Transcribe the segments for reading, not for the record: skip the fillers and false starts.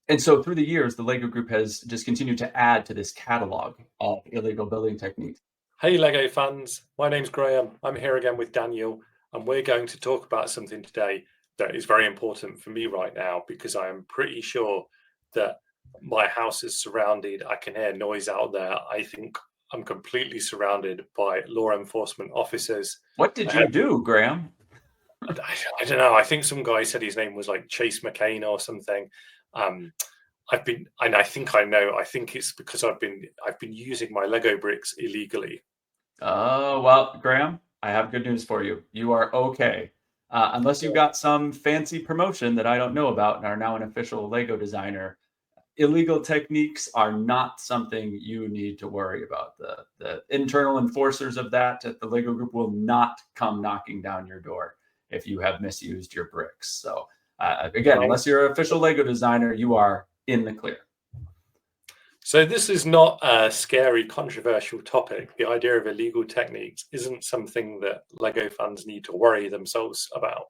And so through the years, the Lego Group has just continued to add to this catalog of illegal building techniques. Hey Lego fans, my name's Graham. I'm here again with Daniel, and we're going to talk about something today that is very important for me right now because I am pretty sure that my house is surrounded. I can hear noise out there. I think I'm completely surrounded by law enforcement officers. What did you do, Graham? I don't know. I think some guy said his name was like Chase McCain or something. And I think I know. I think it's because I've been using my Lego bricks illegally. Oh, well, Graham, I have good news for you. You are okay. Unless you got some fancy promotion that I don't know about and are now an official Lego designer, illegal techniques are not something you need to worry about. The internal enforcers of that at the Lego Group will not come knocking down your door if you have misused your bricks. So again, unless you're an official Lego designer, you are in the clear. So this is not a scary, controversial topic. The idea of illegal techniques isn't something that Lego fans need to worry themselves about.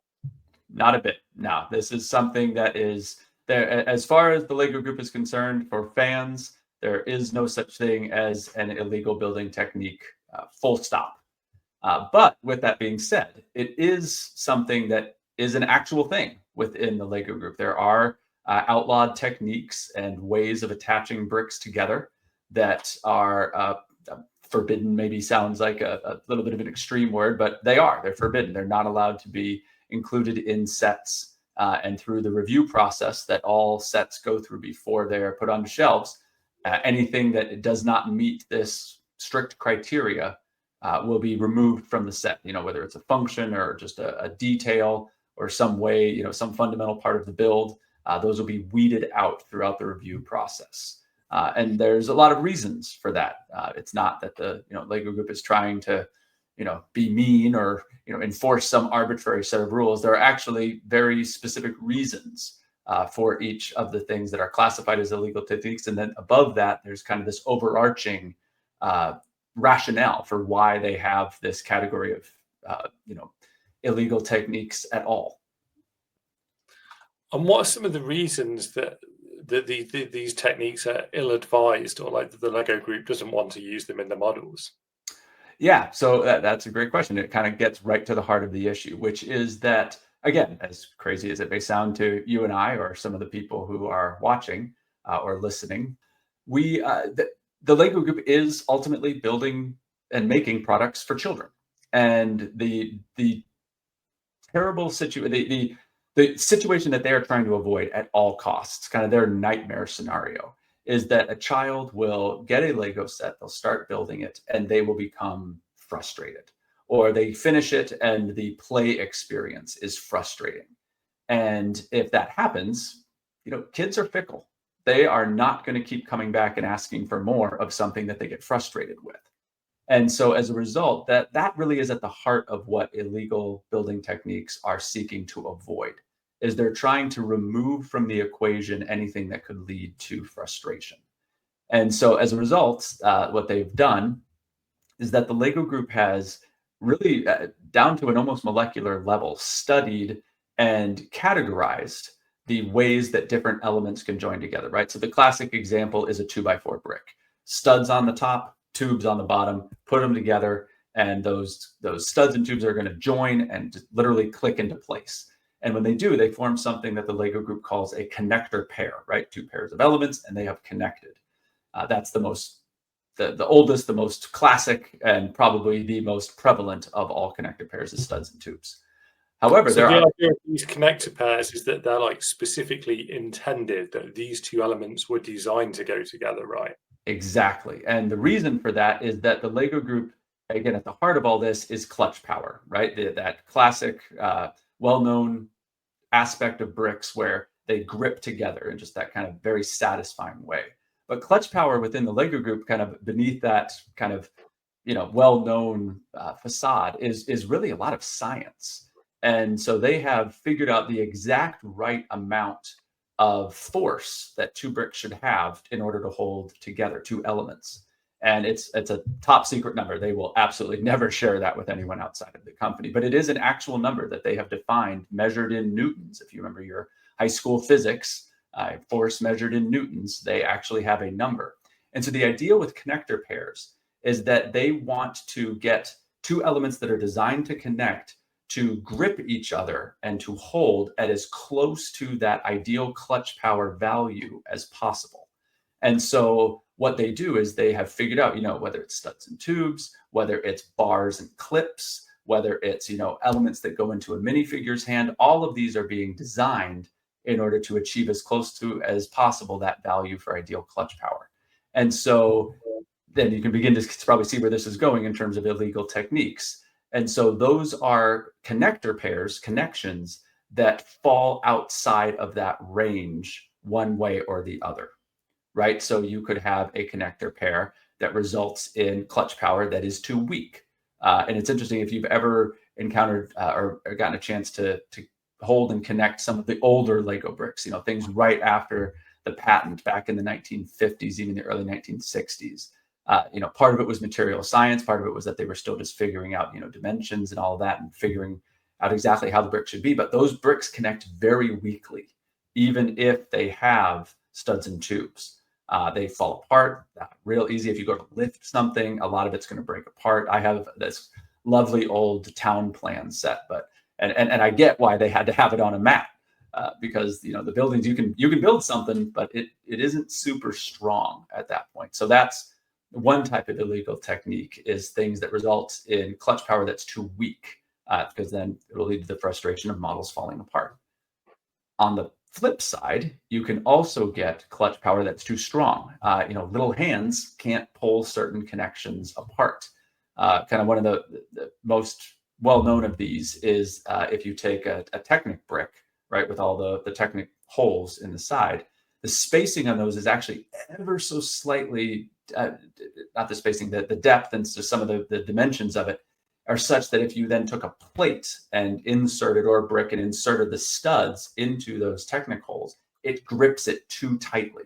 Not a bit. No, this is something that is there. As far as the Lego Group is concerned, for fans, there is no such thing as an illegal building technique, full stop. But with that being said, it is something that is an actual thing within the Lego Group. There are outlawed techniques and ways of attaching bricks together that are forbidden. Maybe sounds like a little bit of an extreme word, but they're forbidden. They're not allowed to be included in sets, and through the review process that all sets go through before they're put on shelves. Anything that does not meet this strict criteria will be removed from the set, whether it's a function or just a detail or some way, some fundamental part of the build. Those will be weeded out throughout the review process. And there's a lot of reasons for that. It's not that the Lego Group is trying to be mean or enforce some arbitrary set of rules. There are actually very specific reasons for each of the things that are classified as illegal techniques. And then above that, there's kind of this overarching rationale for why they have this category of illegal techniques at all. And what are some of the reasons that these techniques are ill-advised, or like the Lego Group doesn't want to use them in the models? Yeah, so that's a great question. It kind of gets right to the heart of the issue, which is that, again, as crazy as it may sound to you and I, or some of the people who are watching or listening, the Lego Group is ultimately building and making products for children. And the terrible situation, the situation that they are trying to avoid at all costs, kind of their nightmare scenario, is that a child will get a Lego set, they'll start building it, and they will become frustrated. Or they finish it and the play experience is frustrating. And if that happens, kids are fickle. They are not going to keep coming back and asking for more of something that they get frustrated with. And so as a result, that really is at the heart of what illegal building techniques are seeking to avoid, is they're trying to remove from the equation anything that could lead to frustration. And so as a result, what they've done is that the Lego Group has really, down to an almost molecular level, studied and categorized the ways that different elements can join together, right? So the classic example is a 2x4 brick. Studs on the top, tubes on the bottom, put them together, and those studs and tubes are going to join and just literally click into place. And when they do, they form something that the Lego Group calls a connector pair, right? Two pairs of elements, and they have connected. That's the oldest, the most classic, and probably the most prevalent of all connector pairs is studs and tubes. However, so the idea of these connector pairs is that they're like specifically intended that these two elements were designed to go together, right? Exactly. And the reason for that is that the Lego Group, again, at the heart of all this is clutch power, right? That classic, well-known aspect of bricks where they grip together in just that kind of very satisfying way. But clutch power within the Lego Group, kind of beneath that kind of well-known facade, is really a lot of science. And so they have figured out the exact right amount of force that two bricks should have in order to hold together two elements. And it's a top secret number. They will absolutely never share that with anyone outside of the company, but it is an actual number that they have defined, measured in newtons. If you remember your high school physics, force measured in newtons, they actually have a number. And so the idea with connector pairs is that they want to get two elements that are designed to connect to grip each other and to hold at as close to that ideal clutch power value as possible. And so what they do is they have figured out, whether it's studs and tubes, whether it's bars and clips, whether it's, elements that go into a minifigure's hand, all of these are being designed in order to achieve as close to as possible that value for ideal clutch power. And so then you can begin to probably see where this is going in terms of illegal techniques. And so those are connector pairs, connections that fall outside of that range one way or the other, right? So you could have a connector pair that results in clutch power that is too weak. And it's interesting, if you've ever encountered or gotten a chance to hold and connect some of the older Lego bricks, things right after the patent back in the 1950s, even the early 1960s. Part of it was material science. Part of it was that they were still just figuring out, dimensions and all of that and figuring out exactly how the brick should be. But those bricks connect very weakly, even if they have studs and tubes. They fall apart real easy. If you go to lift something, a lot of it's going to break apart. I have this lovely old town plan set, and I get why they had to have it on a mat. Because the buildings, you can build something, but it isn't super strong at that point. So that's one type of illegal technique, is things that result in clutch power that's too weak, because then it will lead to the frustration of models falling apart. On the flip side, you can also get clutch power that's too strong. Little hands can't pull certain connections apart. Kind of one of the most well-known of these is if you take a Technic brick, right, with all the Technic holes in the side, the spacing on those is actually ever so slightly, not the spacing, the depth and so some of the dimensions of it are such that if you then took a plate and inserted, or a brick and inserted the studs into those Technic holes, it grips it too tightly.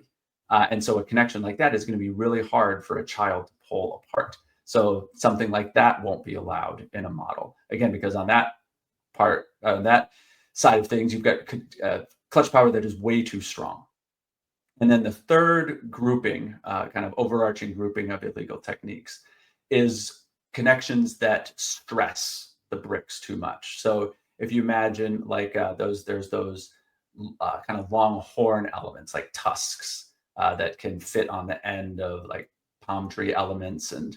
And so a connection like that is going to be really hard for a child to pull apart. So something like that won't be allowed in a model. Again, because on that part, that side of things, you've got clutch power that is way too strong. And then the third grouping, kind of overarching grouping of illegal techniques, is connections that stress the bricks too much. So if you imagine like there's those kind of long horn elements like tusks that can fit on the end of like palm tree elements, and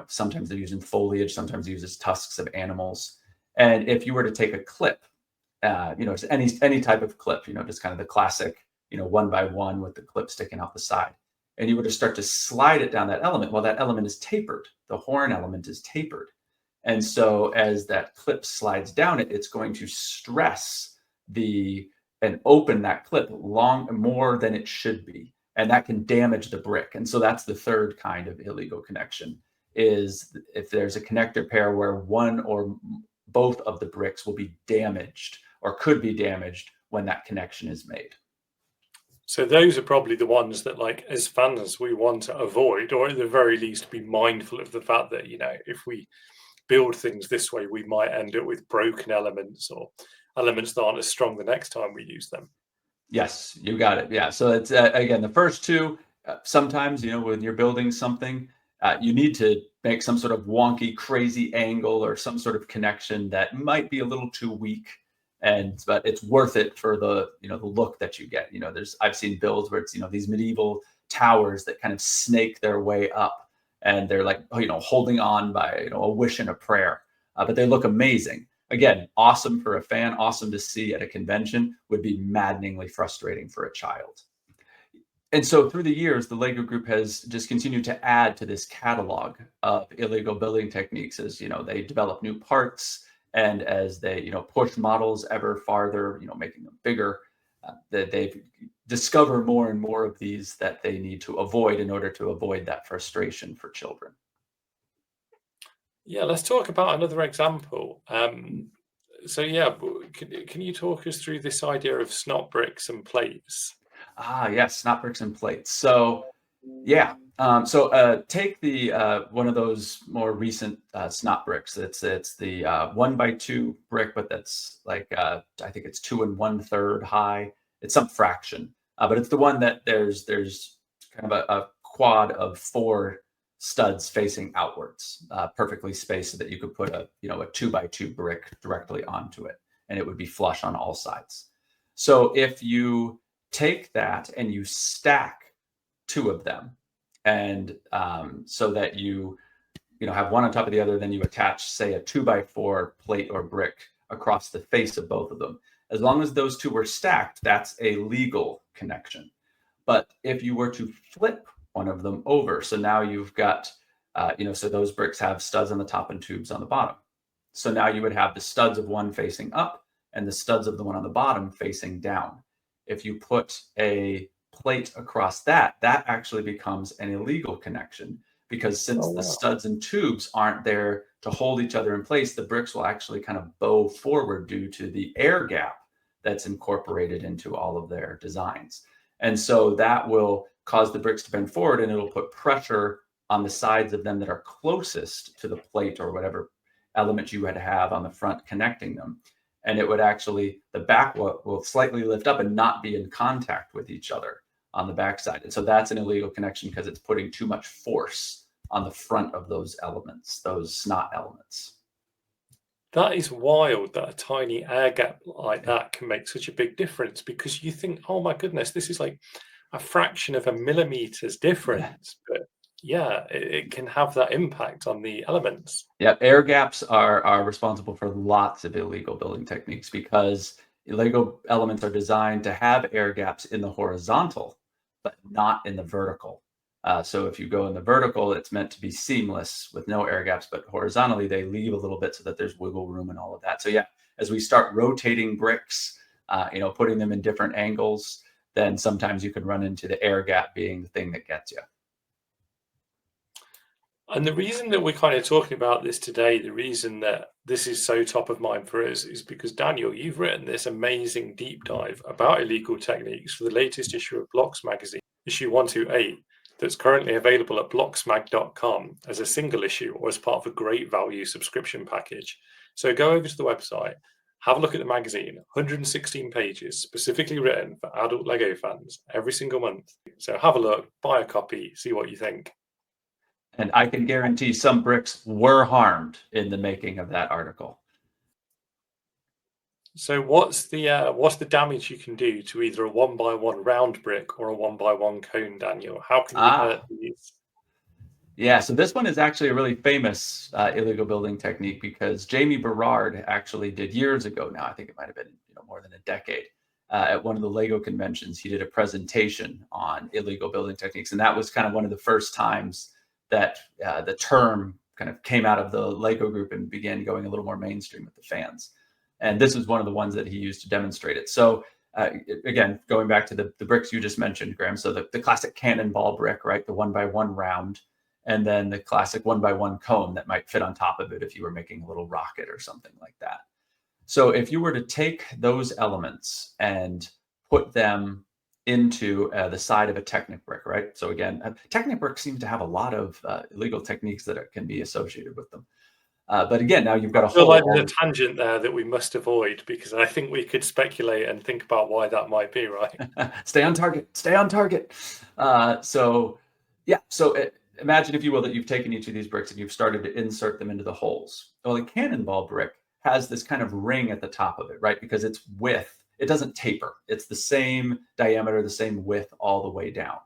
sometimes they're used in foliage, sometimes used as tusks of animals. And if you were to take a clip, just any type of clip, just kind of the classic, 1x1 with the clip sticking out the side, and you were to start to slide it down that element, well, that element is tapered. The horn element is tapered. And so as that clip slides down it's going to stress and open that clip more than it should be. And that can damage the brick. And so that's the third kind of illegal connection, is if there's a connector pair where one or both of the bricks will be damaged or could be damaged when that connection is made. So those are probably the ones that, like, as fans, we want to avoid, or at the very least be mindful of the fact that, if we build things this way, we might end up with broken elements or elements that aren't as strong the next time we use them. Yes, you got it. Yeah. So it's again, the first two, sometimes, when you're building something, you need to make some sort of wonky, crazy angle or some sort of connection that might be a little too weak. But it's worth it for the look that you get. I've seen builds where it's these medieval towers that kind of snake their way up, and they're like holding on by a wish and a prayer, but they look amazing. Again, awesome for a fan, awesome to see at a convention, would be maddeningly frustrating for a child. And so through the years, the Lego Group has just continued to add to this catalog of illegal building techniques as they develop new parts. And as they, push models ever farther, making them bigger, that they discover more and more of these that they need to avoid in order to avoid that frustration for children. Yeah, let's talk about another example. So yeah, can you talk us through this idea of snot bricks and plates? Yes, snot bricks and plates. So yeah. Take the one of those more recent snot bricks. It's the 1x2 brick, but that's like I think it's 2 1/3 high, It's some fraction, but it's the one that there's kind of a quad of 4 studs facing outwards, perfectly spaced so that you could put a 2x2 brick directly onto it, and it would be flush on all sides. So if you take that and you stack 2 of them, and so that you have one on top of the other, then you attach, say, a 2x4 plate or brick across the face of both of them. As long as those 2 were stacked, that's a legal connection. But if you were to flip one of them over, so now you've got, so those bricks have studs on the top and tubes on the bottom. So now you would have the studs of one facing up and the studs of the one on the bottom facing down. If you put a plate across that actually becomes an illegal connection, because since the studs and tubes aren't there to hold each other in place, the bricks will actually kind of bow forward due to the air gap that's incorporated into all of their designs. And so that will cause the bricks to bend forward, and it'll put pressure on the sides of them that are closest to the plate or whatever element you would have on the front connecting them. And it would actually, the back will slightly lift up and not be in contact with each other on the backside. And so that's an illegal connection because it's putting too much force on the front of those elements, those snot elements. That is wild that a tiny air gap like that can make such a big difference, because you think, oh my goodness, this is like a fraction of a millimeter's difference. But yeah, it can have that impact on the elements. Yeah, air gaps are responsible for lots of illegal building techniques, because illegal elements are designed to have air gaps in the horizontal, but not in the vertical. So if you go in the vertical, it's meant to be seamless with no air gaps, but horizontally they leave a little bit so that there's wiggle room and all of that. So yeah, as we start rotating bricks, putting them in different angles, then sometimes you can run into the air gap being the thing that gets you. And the reason that we're kind of talking about this today, the reason that this is so top of mind for us, is because, Daniel, you've written this amazing deep dive about illegal techniques for the latest issue of Blocks magazine, issue 128, that's currently available at blocksmag.com as a single issue or as part of a great value subscription package. So go over to the website, have a look at the magazine, 116 pages specifically written for adult Lego fans every single month. So have a look, buy a copy, see what you think. And I can guarantee some bricks were harmed in the making of that article. So what's the damage you can do to either a 1x1 round brick or a 1x1 cone, Daniel? How can you hurt these? Yeah, so this one is actually a really famous illegal building technique, because Jamie Berard actually did years ago now, I think it might have been more than a decade, at one of the Lego conventions, he did a presentation on illegal building techniques. And that was kind of one of the first times that the term kind of came out of the Lego group and began going a little more mainstream with the fans. And this was one of the ones that he used to demonstrate it. So again, going back to the bricks you just mentioned, Graham. So the classic cannonball brick, right? The 1x1 round, and then the classic 1x1 cone that might fit on top of it if you were making a little rocket or something like that. So if you were to take those elements and put them into the side of a Technic brick, right? So again, Technic brick seems to have a lot of illegal techniques that can be associated with them. But again, now you've got a whole. I feel like there's a tangent there that we must avoid, because I think we could speculate and think about why that might be, right? Stay on target. Stay on target. So imagine, if you will, that you've taken each of these bricks and you've started to insert them into the holes. Well, a cannonball brick has this kind of ring at the top of it, right? Because its width, it doesn't taper. It's the same diameter, the same width all the way down.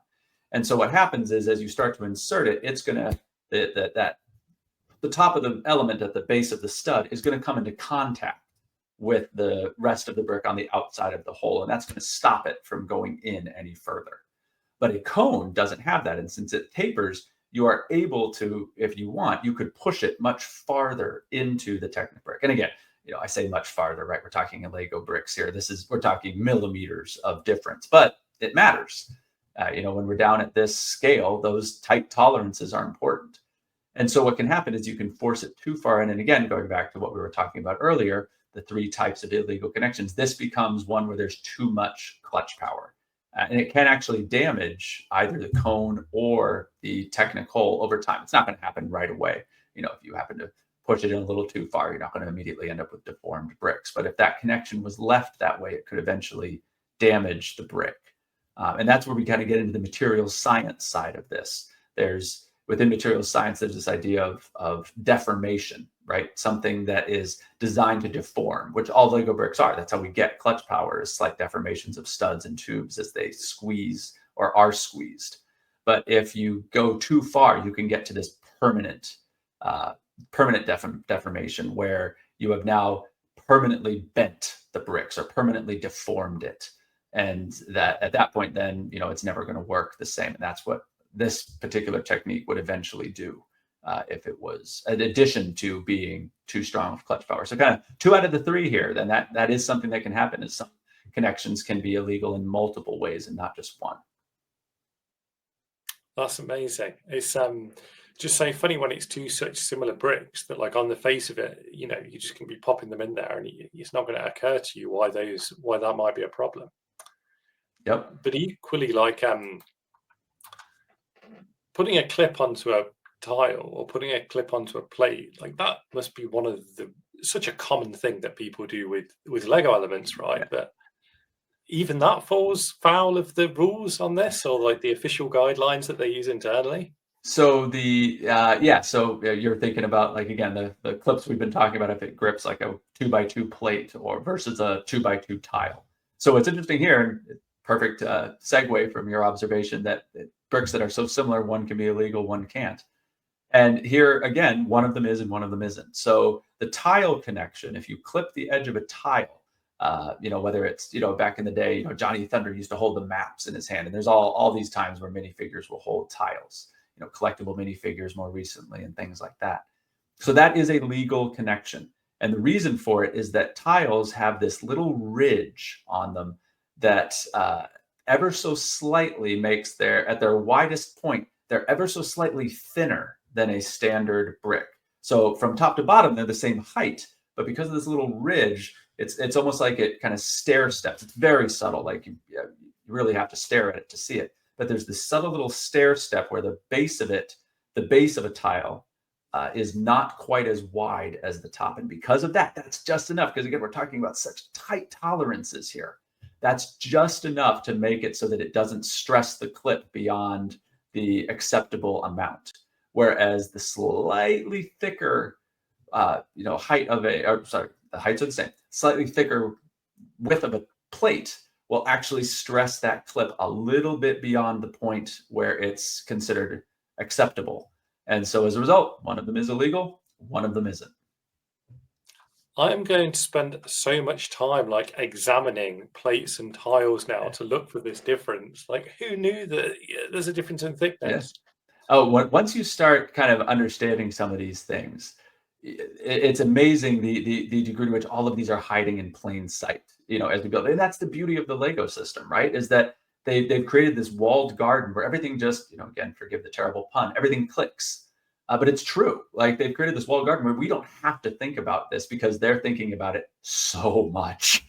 And so what happens is, as you start to insert it, it's going to, the top of the element at the base of the stud is going to come into contact with the rest of the brick on the outside of the hole. And that's going to stop it from going in any further. But a cone doesn't have that. And since it tapers, you are able to, if you want, you could push it much farther into the Technic brick. And again, I say much farther, right? We're talking in Lego bricks here. We're talking millimeters of difference, but it matters. When we're down at this scale, those tight tolerances are important. And so what can happen is you can force it too far in. And again, going back to what we were talking about earlier, the 3 types of illegal connections, this becomes one where there's too much clutch power. And it can actually damage either the cone or the Technic hole over time. It's not going to happen right away. If you happen to push it in a little too far, you're not going to immediately end up with deformed bricks. But if that connection was left that way, it could eventually damage the brick. And that's where we kind of get into the materials science side of this. Within materials science, there's this idea of deformation, right? Something that is designed to deform, which all Lego bricks are. That's how we get clutch power, is slight deformations of studs and tubes as they squeeze or are squeezed. But if you go too far, you can get to this permanent deformation where you have now permanently bent the bricks or permanently deformed it. And that at that point, then, it's never going to work the same. And that's what this particular technique would eventually do if it was an addition to being too strong of clutch power. So kind of 2 out of the 3 here, then that is something that can happen, is some connections can be illegal in multiple ways and not just one. That's amazing. It's just so funny when it's two such similar bricks that, like, on the face of it, you just can be popping them in there, and it's not going to occur to you why that might be a problem. Yep. But equally, like, putting a clip onto a tile or putting a clip onto a plate, like, that must be such a common thing that people do with Lego elements, right? Yeah. But even that falls foul of the rules on this, or like the official guidelines that they use internally. So so you're thinking about, like, again, the clips we've been talking about, if it grips like a 2x2 plate or versus a 2x2 tile. So what's interesting here, perfect segue from your observation that bricks that are so similar, one can be illegal, one can't. And here again, one of them is and one of them isn't. So the tile connection, if you clip the edge of a tile, whether it's, back in the day, Johnny Thunder used to hold the maps in his hand, and there's all these times where minifigures will hold tiles, collectible minifigures more recently and things like that. So that is a legal connection. And the reason for it is that tiles have this little ridge on them that ever so slightly makes at their widest point, they're ever so slightly thinner than a standard brick. So from top to bottom, they're the same height, but because of this little ridge, it's almost like it kind of stair steps. It's very subtle. Like you really have to stare at it to see it. But there's this subtle little stair step where the base of a tile is not quite as wide as the top. And because of that, that's just enough. Because again, we're talking about such tight tolerances here. That's just enough to make it so that it doesn't stress the clip beyond the acceptable amount. Whereas the slightly thicker, height of the heights are the same, slightly thicker width of a plate will actually stress that clip a little bit beyond the point where it's considered acceptable. And so as a result, one of them is illegal, one of them isn't. I'm going to spend so much time, like, examining plates and tiles now to look for this difference. Like, who knew that there's a difference in thickness? Yes. Oh, once you start kind of understanding some of these things, it's amazing the degree to which all of these are hiding in plain sight, as we build. And that's the beauty of the Lego system, right? Is that they've created this walled garden where everything just, again, forgive the terrible pun, everything clicks. But it's true. Like, they've created this walled garden where we don't have to think about this because they're thinking about it so much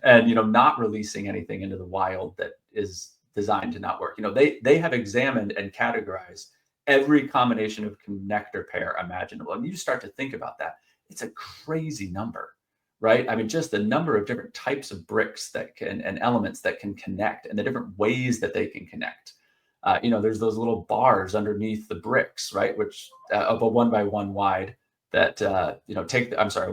and, not releasing anything into the wild that is designed to not work. They have examined and categorized every combination of connector pair imaginable. And you start to think about that. It's a crazy number, right? I mean, just the number of different types of bricks and elements that can connect and the different ways that they can connect. There's those little bars underneath the bricks, right? Which of a 1x1 wide that,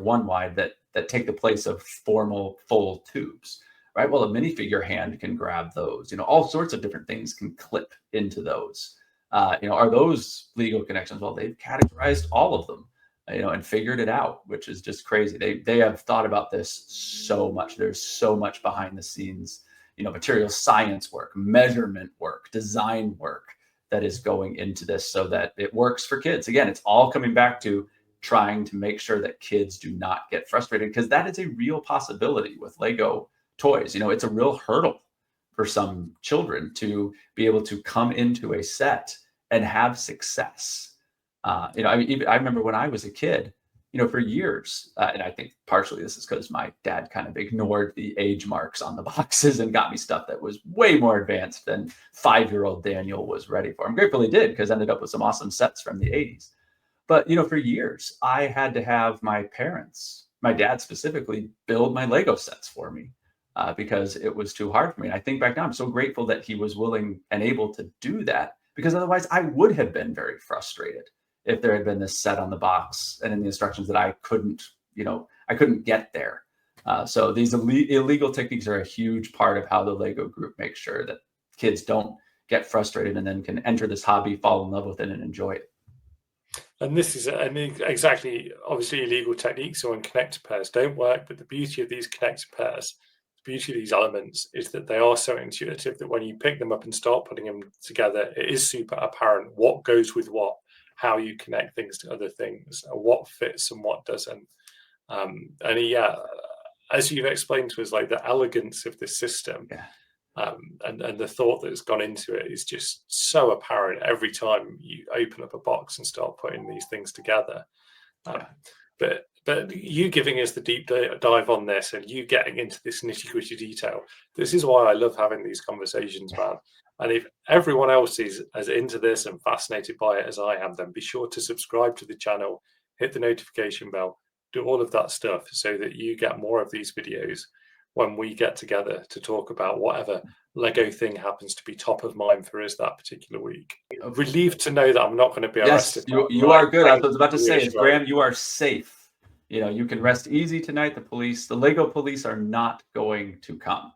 one wide that take the place of formal full tubes, right? Well, a minifigure hand can grab those, all sorts of different things can clip into those. Are those legal connections? Well, they've categorized all of them, and figured it out, which is just crazy. They have thought about this so much. There's so much behind the scenes, material science work, measurement work, design work that is going into this so that it works for kids. Again, it's all coming back to trying to make sure that kids do not get frustrated, because that is a real possibility with Lego toys. It's a real hurdle for some children to be able to come into a set and have success. I remember when I was a kid, for years, and I think partially this is because my dad kind of ignored the age marks on the boxes and got me stuff that was way more advanced than 5-year-old Daniel was ready for. I'm grateful he did, because I ended up with some awesome sets from the 80s. But, for years, I had to have my parents, my dad specifically, build my Lego sets for me. because it was too hard for me. And I think back now, I'm so grateful that he was willing and able to do that, because otherwise I would have been very frustrated if there had been this set on the box and in the instructions that I couldn't, I couldn't get there. So these illegal techniques are a huge part of how the Lego group makes sure that kids don't get frustrated and then can enter this hobby, fall in love with it, and enjoy it. And this is exactly, obviously, illegal techniques or connected pairs don't work. But the beauty of these connected pairs, the beauty of these elements, is that they are so intuitive that when you pick them up and start putting them together, it is super apparent what goes with what, how you connect things to other things, what fits and what doesn't. And yeah, as you've explained to us, like the elegance of this system, Yeah. and the thought that's gone into it is just so apparent every time you open up a box and start putting these things together. But you giving us the deep dive on this and you getting into this nitty-gritty detail, this is why I love having these conversations, man. And if everyone else is as into this and fascinated by it as I am, then be sure to subscribe to the channel, hit the notification bell, do all of that stuff so that you get more of these videos when we get together to talk about whatever Lego thing happens to be top of mind for us that particular week. Relieved to know that I'm not going to be arrested. Yes, you are good. I was about to say is, Graham, you are safe. You can rest easy tonight. The Lego police are not going to come.